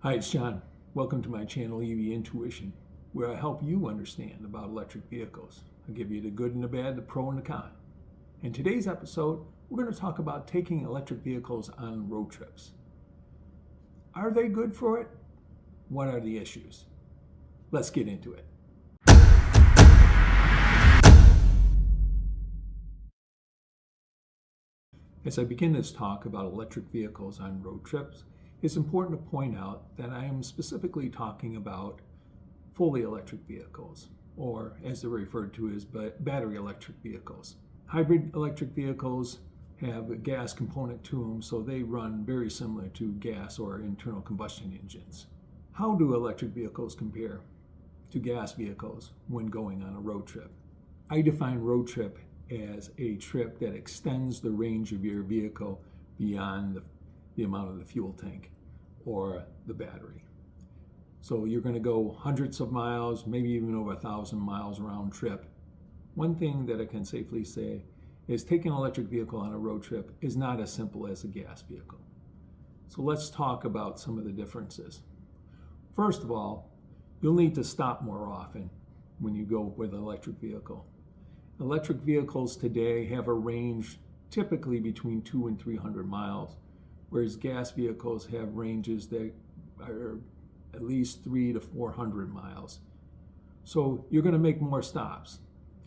Hi, it's John. Welcome to my channel, EV Intuition, where I help you understand about electric vehicles. I give you the good and the bad, the pro and the con. In today's episode, we're going to talk about taking electric vehicles on road trips. Are they good for it? What are the issues? Let's get into it. As I begin this talk about electric vehicles on road trips, it's important to point out that I am specifically talking about fully electric vehicles, or as they're referred to as battery electric vehicles. Hybrid electric vehicles have a gas component to them, so they run very similar to gas or internal combustion engines. How do electric vehicles compare to gas vehicles when going on a road trip? I define road trip as a trip that extends the range of your vehicle beyond the amount of the fuel tank or the battery. So you're going to go hundreds of miles, maybe even over 1,000 miles round trip. One thing that I can safely say is taking an electric vehicle on a road trip is not as simple as a gas vehicle. So let's talk about some of the differences. First of all, you'll need to stop more often when you go with an electric vehicle. Electric vehicles today have a range typically between 200 and 300 miles, whereas gas vehicles have ranges that are at least 300 to 400 miles. So you're going to make more stops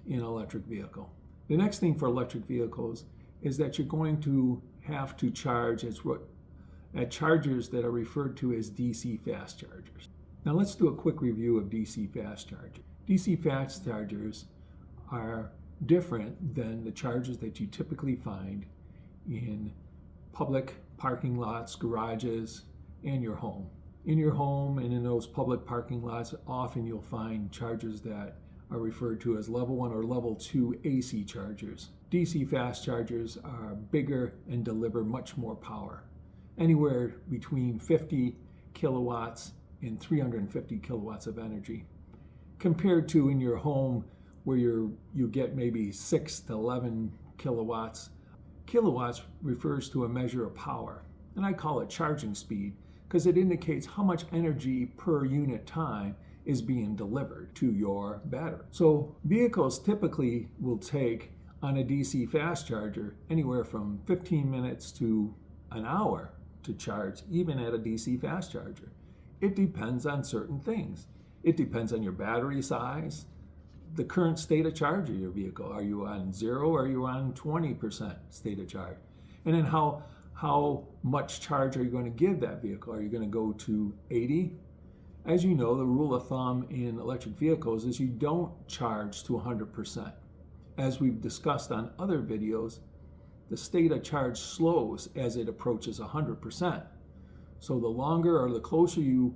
in an electric vehicle. The next thing for electric vehicles is that you're going to have to charge at chargers that are referred to as DC fast chargers. Now let's do a quick review of DC fast chargers. DC fast chargers are different than the chargers that you typically find in public parking lots, garages, and your home. In your home and in those public parking lots, often you'll find chargers that are referred to as level 1 or level 2 AC chargers. DC fast chargers are bigger and deliver much more power, anywhere between 50 kilowatts and 350 kilowatts of energy, compared to in your home where you get maybe 6 to 11 kilowatts. Kilowatts refers to a measure of power, and I call it charging speed because it indicates how much energy per unit time is being delivered to your battery. So vehicles typically will take on a DC fast charger anywhere from 15 minutes to an hour to charge, even at a DC fast charger. It depends on certain things. It depends on your battery size, the current state of charge of your vehicle. Are you on 0 or are you on 20% state of charge? And then how much charge are you going to give that vehicle? Are you going to go to 80? As you know, the rule of thumb in electric vehicles is you don't charge to 100%. As we've discussed on other videos, the state of charge slows as it approaches 100%. So the longer or the closer you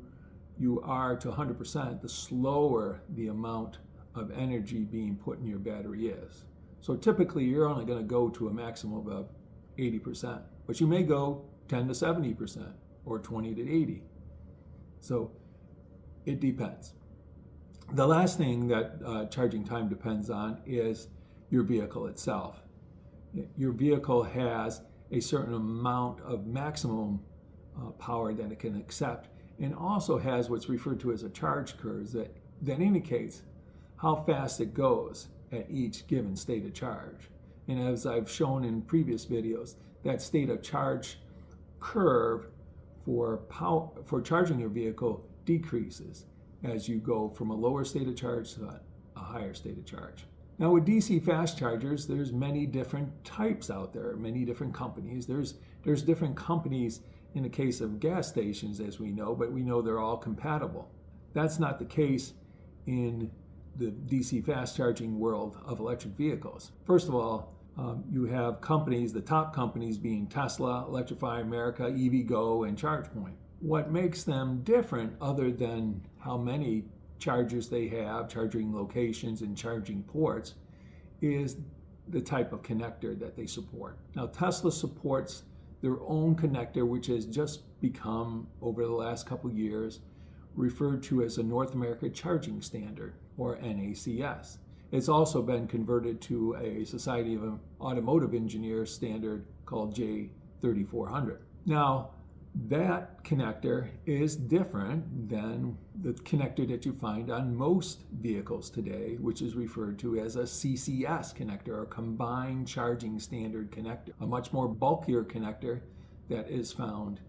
are to 100%, the slower the amount of energy being put in your battery is. So typically you're only going to go to a maximum of 80%, but you may go 10 to 70% or 20 to 80. So it depends. The last thing that charging time depends on is your vehicle itself. Your vehicle has a certain amount of maximum power that it can accept, and also has what's referred to as a charge curve that indicates how fast it goes at each given state of charge. And as I've shown in previous videos, that state of charge curve for charging your vehicle decreases as you go from a lower state of charge to a higher state of charge. Now with DC fast chargers, there's many different types out there, many different companies. There's different companies in the case of gas stations, as we know, but we know they're all compatible. That's not the case in the DC fast charging world of electric vehicles. First of all, you have companies, the top companies being Tesla, Electrify America, EVgo, and ChargePoint. What makes them different, other than how many chargers they have, charging locations and charging ports, is the type of connector that they support. Now Tesla supports their own connector, which has just become, over the last couple of years, referred to as a North America Charging Standard, or NACS. It's also been converted to a Society of Automotive Engineers standard called J3400. Now, That connector is different than the connector that you find on most vehicles today, which is referred to as a CCS connector, or combined charging standard connector, a much more bulkier connector that is found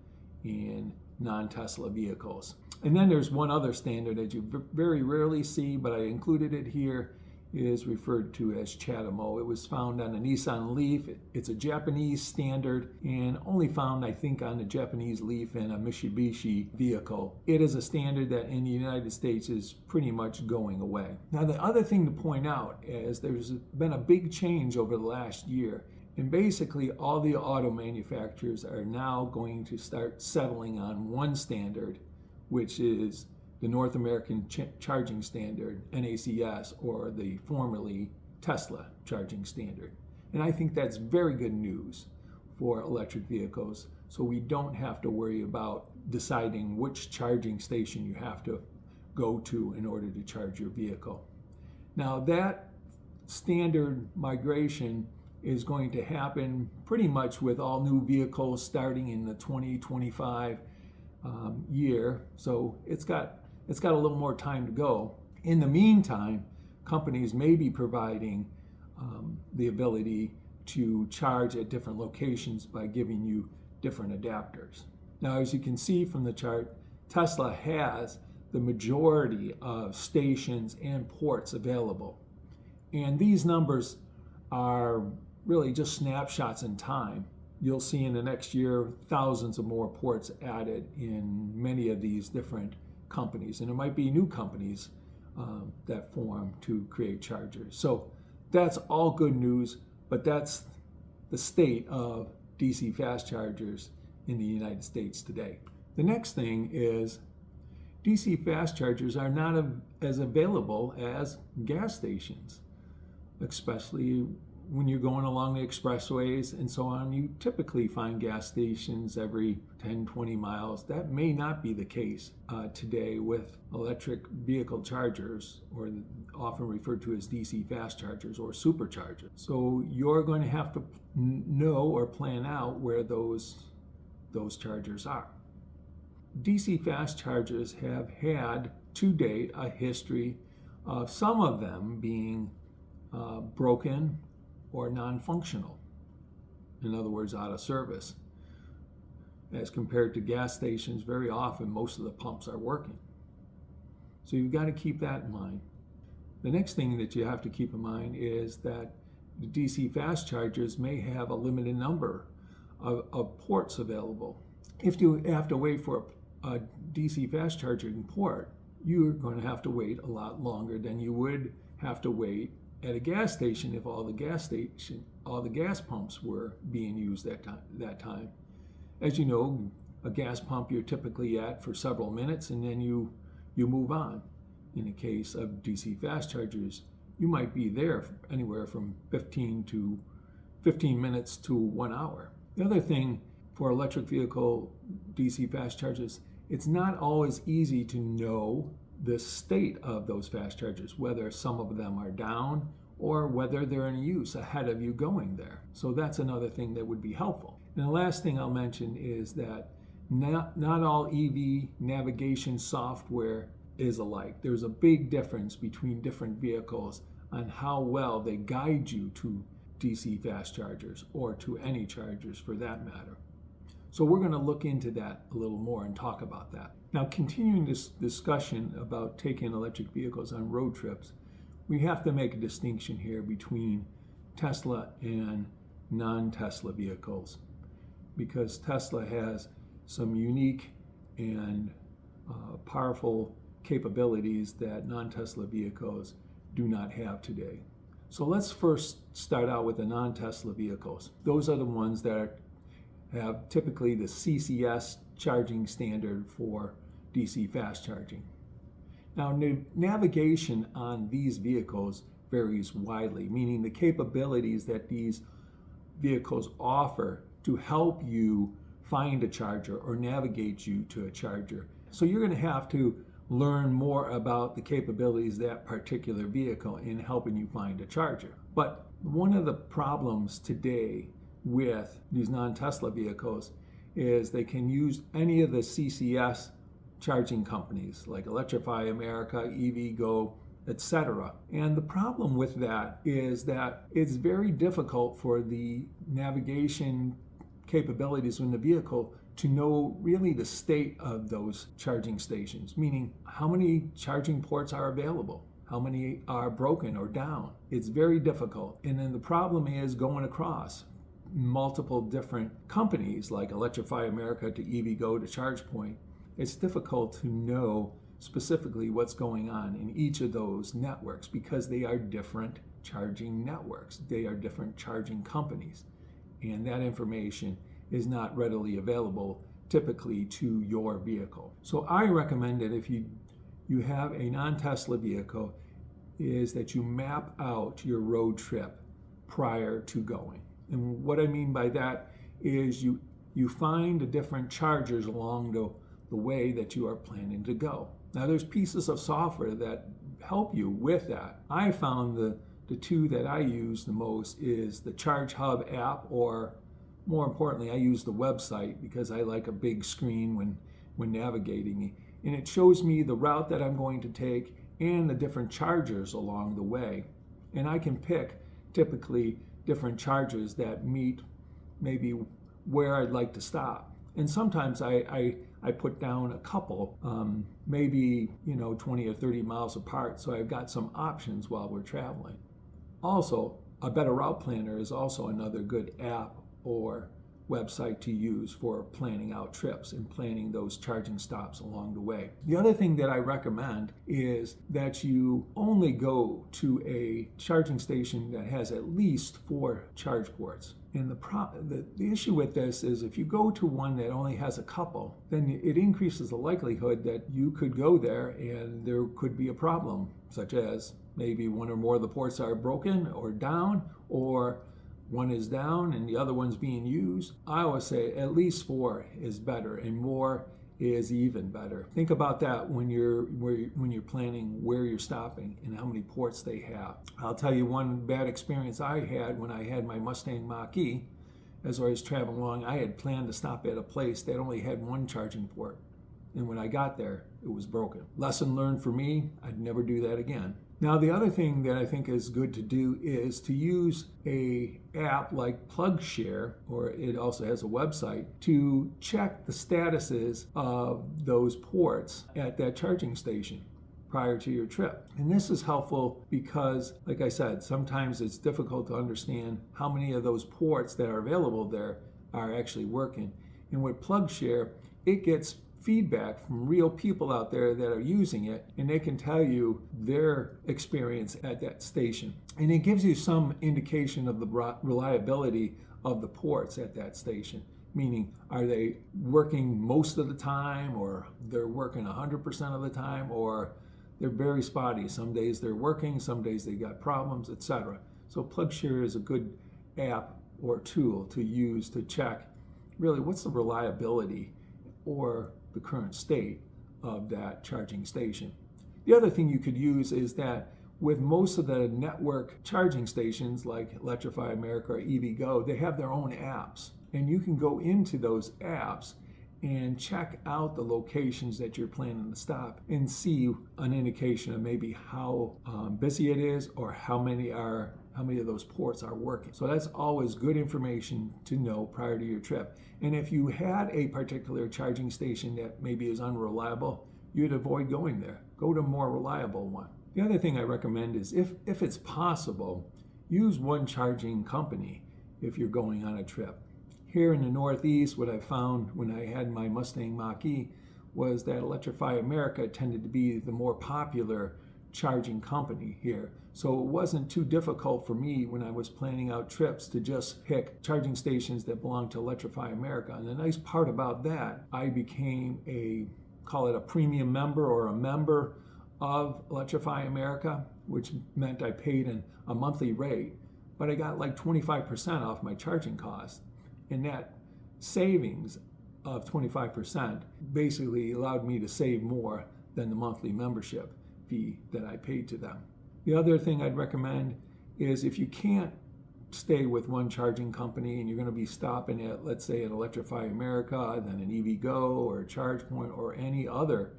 in non-Tesla vehicles. And then there's one other standard that you very rarely see, but I included it here, is referred to as CHAdeMO. It was found on a Nissan Leaf. It's a Japanese standard and only found, I think, on the Japanese Leaf and a Mitsubishi vehicle. It is a standard that in the United States is pretty much going away. Now, the other thing to point out is there's been a big change over the last year. And basically, all the auto manufacturers are now going to start settling on one standard, which is the North American Charging Standard, NACS, or the formerly Tesla Charging Standard. And I think that's very good news for electric vehicles, so we don't have to worry about deciding which charging station you have to go to in order to charge your vehicle. Now, that standard migration is going to happen pretty much with all new vehicles starting in the 2025 year, so it's got a little more time to go. In the meantime, companies may be providing the ability to charge at different locations by giving you different adapters. Now, as you can see from the chart, Tesla has the majority of stations and ports available. And these numbers are really just snapshots in time. You'll see in the next year thousands of more ports added in many of these different companies, and it might be new companies that form to create chargers. So that's all good news, but that's the state of DC fast chargers in the United States today. The next thing is DC fast chargers are not as available as gas stations, especially when you're going along the expressways and so on. You typically find gas stations every 10, 20 miles. That may not be the case today with electric vehicle chargers, or often referred to as DC fast chargers or superchargers. So you're going to have to know or plan out where those chargers are. DC fast chargers have had to date a history of some of them being broken or non-functional, in other words, out of service. As compared to gas stations, very often most of the pumps are working. So you've got to keep that in mind. The next thing that you have to keep in mind is that the DC fast chargers may have a limited number of ports available. If you have to wait for a DC fast charging port, you're going to have to wait a lot longer than you would have to wait at a gas station if all the gas pumps were being used that time. As you know, a gas pump you're typically at for several minutes and then you move on. In the case of DC fast chargers, you might be there anywhere from 15 minutes to 1 hour. The other thing for electric vehicle DC fast chargers, it's not always easy to know the state of those fast chargers, whether some of them are down or whether they're in use ahead of you going there. So that's another thing that would be helpful. And the last thing I'll mention is that not all EV navigation software is alike. There's a big difference between different vehicles on how well they guide you to DC fast chargers, or to any chargers for that matter. So we're going to look into that a little more and talk about that. Now, continuing this discussion about taking electric vehicles on road trips, we have to make a distinction here between Tesla and non-Tesla vehicles, because Tesla has some unique and powerful capabilities that non-Tesla vehicles do not have today. So let's first start out with the non-Tesla vehicles. Those are the ones that have typically the CCS charging standard for DC fast charging. Now, navigation on these vehicles varies widely, meaning the capabilities that these vehicles offer to help you find a charger or navigate you to a charger. So you're going to have to learn more about the capabilities of that particular vehicle in helping you find a charger. But one of the problems today with these non-Tesla vehicles is they can use any of the CCS charging companies like Electrify America, EVgo, etc. And the problem with that is that it's very difficult for the navigation capabilities in the vehicle to know really the state of those charging stations, meaning how many charging ports are available, how many are broken or down. It's very difficult. And then the problem is going across multiple different companies like Electrify America to EVgo to ChargePoint. It's difficult to know specifically what's going on in each of those networks because they are different charging networks. They are different charging companies. And that information is not readily available typically to your vehicle. So I recommend that if you have a non-Tesla vehicle, is that you map out your road trip prior to going. And what I mean by that is you find the different chargers along the way that you are planning to go. Now there's pieces of software that help you with that. I found the two that I use the most is the Charge Hub app, or more importantly, I use the website because I like a big screen when navigating. And it shows me the route that I'm going to take and the different chargers along the way. And I can pick typically different chargers that meet maybe where I'd like to stop. And sometimes I put down a couple, maybe 20 or 30 miles apart, so I've got some options while we're traveling. Also, a Better Route Planner is also another good app or website to use for planning out trips and planning those charging stops along the way. The other thing that I recommend is that you only go to a charging station that has at least 4 charge ports. And the issue with this is if you go to one that only has a couple, then it increases the likelihood that you could go there and there could be a problem, such as maybe one or more of the ports are broken or down, or one is down and the other one's being used. I always say at least 4 is better, and more is even better. Think about that when you're planning where you're stopping and how many ports they have. I'll tell you one bad experience I had when I had my Mustang Mach-E. As I was traveling along, I had planned to stop at a place that only had 1 charging port. And when I got there, it was broken. Lesson learned for me, I'd never do that again. Now, the other thing that I think is good to do is to use a app like PlugShare, or it also has a website, to check the statuses of those ports at that charging station prior to your trip. And this is helpful because, like I said, sometimes it's difficult to understand how many of those ports that are available there are actually working. And with PlugShare, it gets feedback from real people out there that are using it, and they can tell you their experience at that station. And it gives you some indication of the reliability of the ports at that station, meaning are they working most of the time, or they're working 100% of the time, or they're very spotty. Some days they're working, some days they got problems, etc. So PlugShare is a good app or tool to use to check really what's the reliability or the current state of that charging station. The other thing you could use is that with most of the network charging stations like Electrify America or EVgo, they have their own apps. And you can go into those apps and check out the locations that you're planning to stop and see an indication of maybe how busy it is, or how many of those ports are working. So that's always good information to know prior to your trip. And if you had a particular charging station that maybe is unreliable, you'd avoid going there. Go to a more reliable one. The other thing I recommend is if it's possible, use one charging company if you're going on a trip. Here in the Northeast, what I found when I had my Mustang Mach-E was that Electrify America tended to be the more popular charging company here. So it wasn't too difficult for me when I was planning out trips to just pick charging stations that belonged to Electrify America. And the nice part about that, I became call it a premium member or a member of Electrify America, which meant I paid a monthly rate, but I got like 25% off my charging costs. And that savings of 25% basically allowed me to save more than the monthly membership fee that I paid to them. The other thing I'd recommend is if you can't stay with one charging company and you're going to be stopping at, let's say, an Electrify America, then an EVgo or a ChargePoint or any other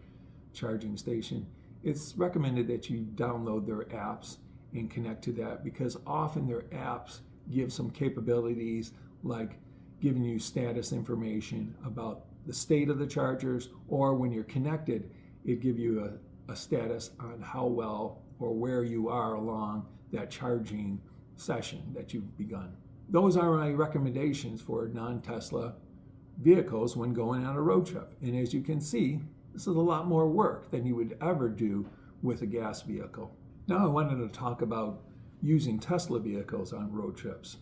charging station, it's recommended that you download their apps and connect to that, because often their apps give some capabilities like giving you status information about the state of the chargers, or when you're connected, it gives you a status on how well or where you are along that charging session that you've begun. Those are my recommendations for non-Tesla vehicles when going on a road trip. And as you can see, this is a lot more work than you would ever do with a gas vehicle. Now I wanted to talk about using Tesla vehicles on road trips.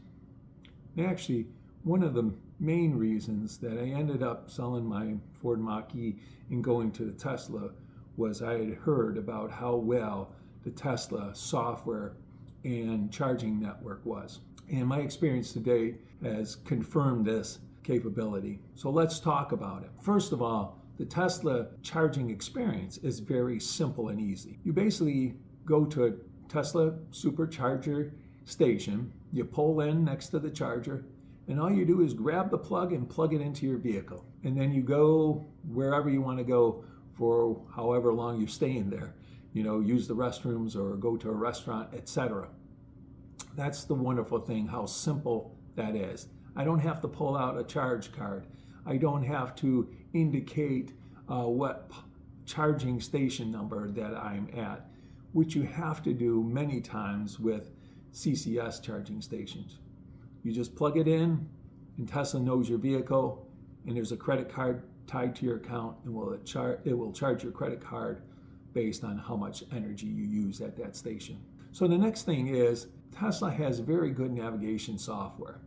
And actually, one of the main reasons that I ended up selling my Ford Mach-E and going to the Tesla was I had heard about how well the Tesla software and charging network was. And my experience to date has confirmed this capability. So let's talk about it. First of all, the Tesla charging experience is very simple and easy. You basically go to a Tesla supercharger station, you pull in next to the charger, and all you do is grab the plug and plug it into your vehicle. And then you go wherever you want to go for however long you're staying there. You know, use the restrooms or go to a restaurant, etc. That's the wonderful thing, how simple that is. I don't have to pull out a charge card. I don't have to indicate what charging station number that I'm at, which you have to do many times with CCS charging stations. You just plug it in, and Tesla knows your vehicle, and there's a credit card tied to your account, and it will charge your credit card based on how much energy you use at that station. So the next thing is, Tesla has very good navigation software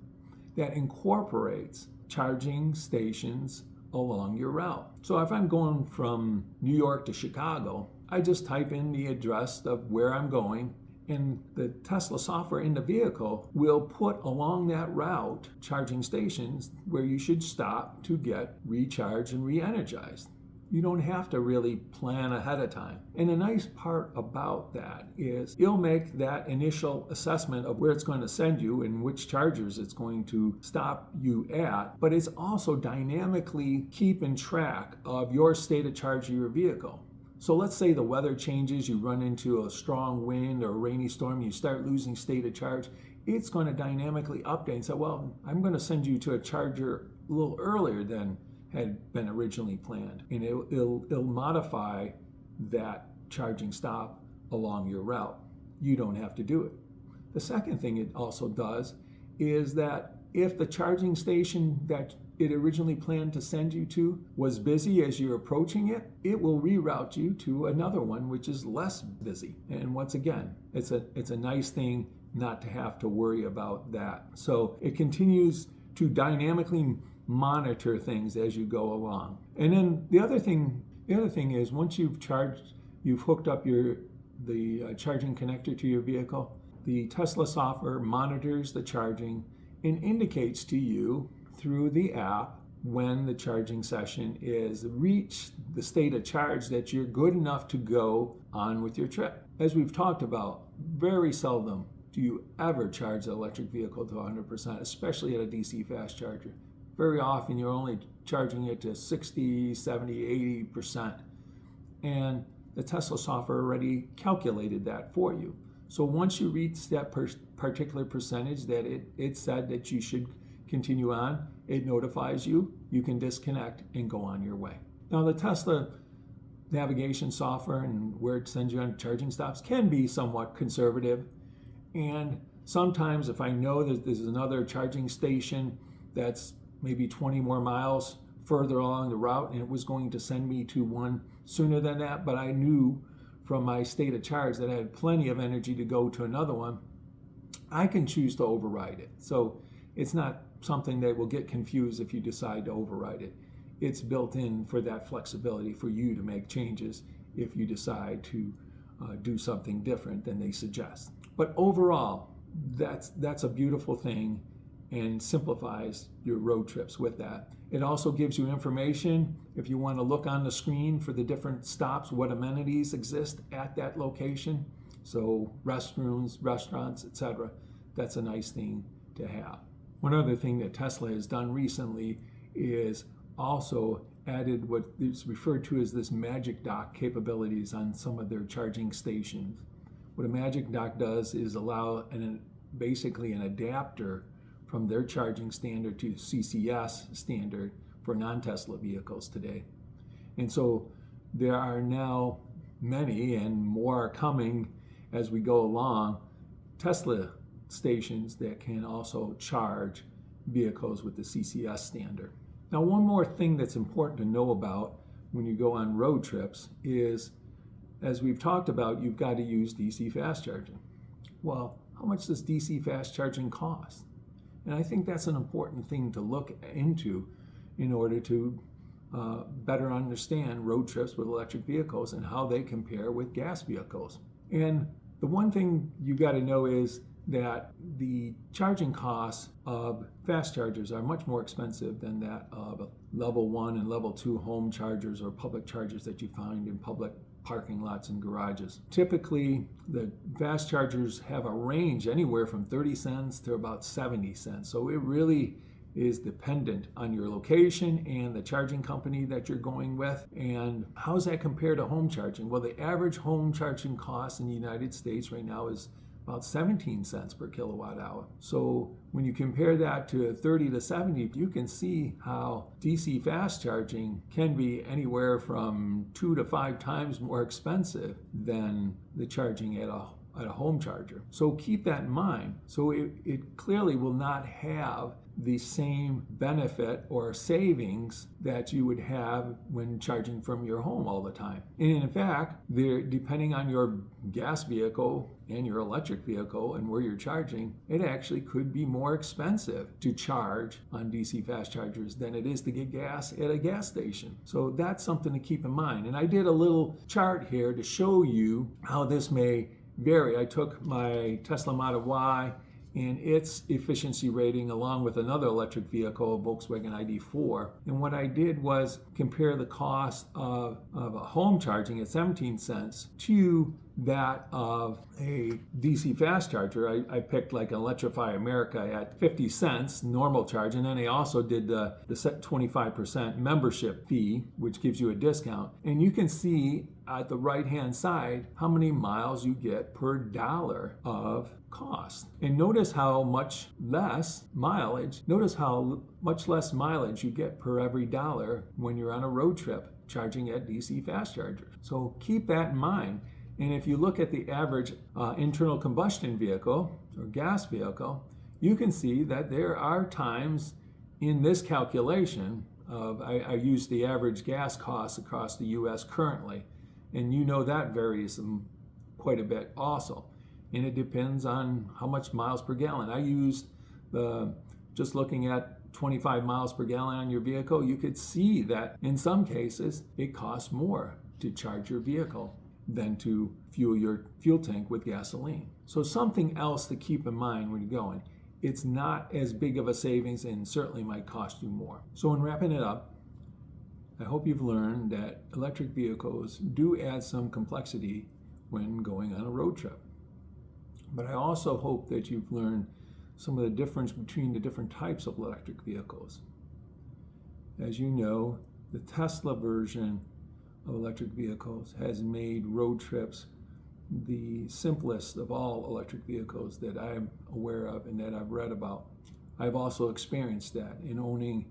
that incorporates charging stations along your route. So if I'm going from New York to Chicago, I just type in the address of where I'm going, and the Tesla software in the vehicle will put along that route charging stations where you should stop to get recharged and re-energized. You don't have to really plan ahead of time. And the nice part about that is it'll make that initial assessment of where it's going to send you and which chargers it's going to stop you at, but it's also dynamically keeping track of your state of charge of your vehicle. So let's say the weather changes, you run into a strong wind or a rainy storm, you start losing state of charge. It's going to dynamically update and say, well, I'm going to send you to a charger a little earlier than had been originally planned. And it'll modify that charging stop along your route. You don't have to do it. The second thing it also does is that if the charging station that it originally planned to send you to was busy as you're approaching it, it will reroute you to another one which is less busy. And once again, it's a nice thing not to have to worry about that. So it continues to dynamically monitor things as you go along. And then the other thing is, once you've hooked up the charging connector to your vehicle, the Tesla software monitors the charging and indicates to you through the app when the charging session is reached the state of charge that you're good enough to go on with your trip. As we've talked about, very seldom do you ever charge the electric vehicle to 100%, especially at a DC fast charger. Very often you're only charging it to 60, 70, 80%. And the Tesla software already calculated that for you. So once you reach that particular percentage that it said that you should continue on, it notifies you, you can disconnect and go on your way. Now the Tesla navigation software and where it sends you on charging stops can be somewhat conservative. And sometimes if I know that there's another charging station that's maybe 20 more miles further along the route and it was going to send me to one sooner than that, but I knew from my state of charge that I had plenty of energy to go to another one, I can choose to override it. So it's not something that will get confused if you decide to override it. It's built in for that flexibility for you to make changes if you decide to do something different than they suggest. But overall, that's a beautiful thing and simplifies your road trips with that. It also gives you information if you want to look on the screen for the different stops, what amenities exist at that location. So restrooms, restaurants, etc. That's a nice thing to have. One other thing that Tesla has done recently is also added what is referred to as this magic dock capabilities on some of their charging stations. What a magic dock does is allow basically an adapter from their charging standard to CCS standard for non-Tesla vehicles today. And so there are now many, and more are coming as we go along, Tesla stations that can also charge vehicles with the CCS standard. Now, one more thing that's important to know about when you go on road trips is, as we've talked about, you've got to use DC fast charging. Well, how much does DC fast charging cost? And I think that's an important thing to look into in order to better understand road trips with electric vehicles and how they compare with gas vehicles. And the one thing you got to know is that the charging costs of fast chargers are much more expensive than that of level 1 and level 2 home chargers or public chargers that you find in public parking lots and garages. Typically, the fast chargers have a range anywhere from 30 cents to about 70 cents. So it really is dependent on your location and the charging company that you're going with. And how does that compare to home charging? Well, the average home charging cost in the United States right now is about 17 cents per kilowatt hour. So when you compare that to 30 to 70, you can see how DC fast charging can be anywhere from 2 to 5 times more expensive than the charging at a home charger. So keep that in mind. So it clearly will not have the same benefit or savings that you would have when charging from your home all the time. And in fact, depending on your gas vehicle and your electric vehicle and where you're charging, it actually could be more expensive to charge on DC fast chargers than it is to get gas at a gas station. So that's something to keep in mind. And I did a little chart here to show you how this may vary. I took my Tesla Model Y and its efficiency rating along with another electric vehicle, Volkswagen ID4. And what I did was compare the cost of a home charging at 17 cents to that of a DC fast charger. I picked like an Electrify America at 50 cents normal charge, and then I also did the set 25% membership fee, which gives you a discount. And you can see at the right hand side how many miles you get per dollar of cost. And notice how much less mileage you get per every dollar when you're on a road trip charging at DC fast chargers. So keep that in mind. And if you look at the average internal combustion vehicle or gas vehicle, you can see that there are times in this calculation of, I use the average gas costs across the US currently, and you know that varies quite a bit also. And it depends on how much miles per gallon. I used just looking at 25 miles per gallon on your vehicle, you could see that in some cases it costs more to charge your vehicle than to fuel your fuel tank with gasoline. So something else to keep in mind when you're going. It's not as big of a savings and certainly might cost you more. So in wrapping it up, I hope you've learned that electric vehicles do add some complexity when going on a road trip. But I also hope that you've learned some of the difference between the different types of electric vehicles. As you know, the Tesla version of electric vehicles has made road trips the simplest of all electric vehicles that I'm aware of and that I've read about. I've also experienced that in owning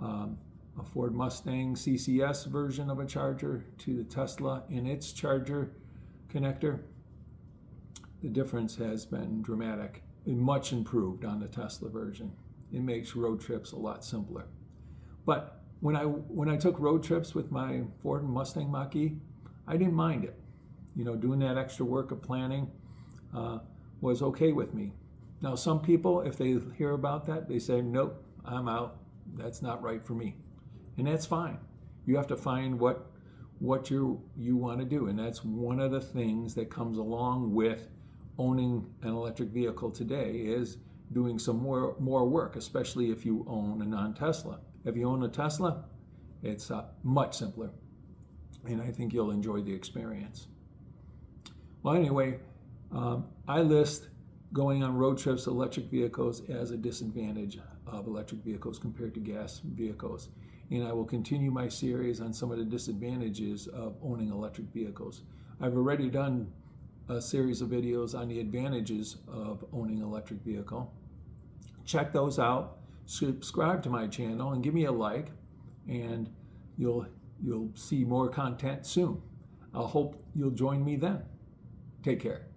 a Ford Mustang CCS version of a charger to the Tesla in its charger connector. The difference has been dramatic and much improved on the Tesla version. It makes road trips a lot simpler. But when I took road trips with my Ford Mustang Mach-E, I didn't mind it. Doing that extra work of planning was okay with me. Now, some people, if they hear about that, they say, nope, I'm out. That's not right for me. And that's fine. You have to find what you want to do. And that's one of the things that comes along with owning an electric vehicle today is doing some more work, especially if you own a non-Tesla. If you own a Tesla, it's much simpler, and I think you'll enjoy the experience. Well, anyway, I list going on road trips, electric vehicles as a disadvantage of electric vehicles compared to gas vehicles. And I will continue my series on some of the disadvantages of owning electric vehicles. I've already done a series of videos on the advantages of owning an electric vehicle. Check those out, subscribe to my channel, and give me a like, and you'll see more content soon. I hope you'll join me then. Take care.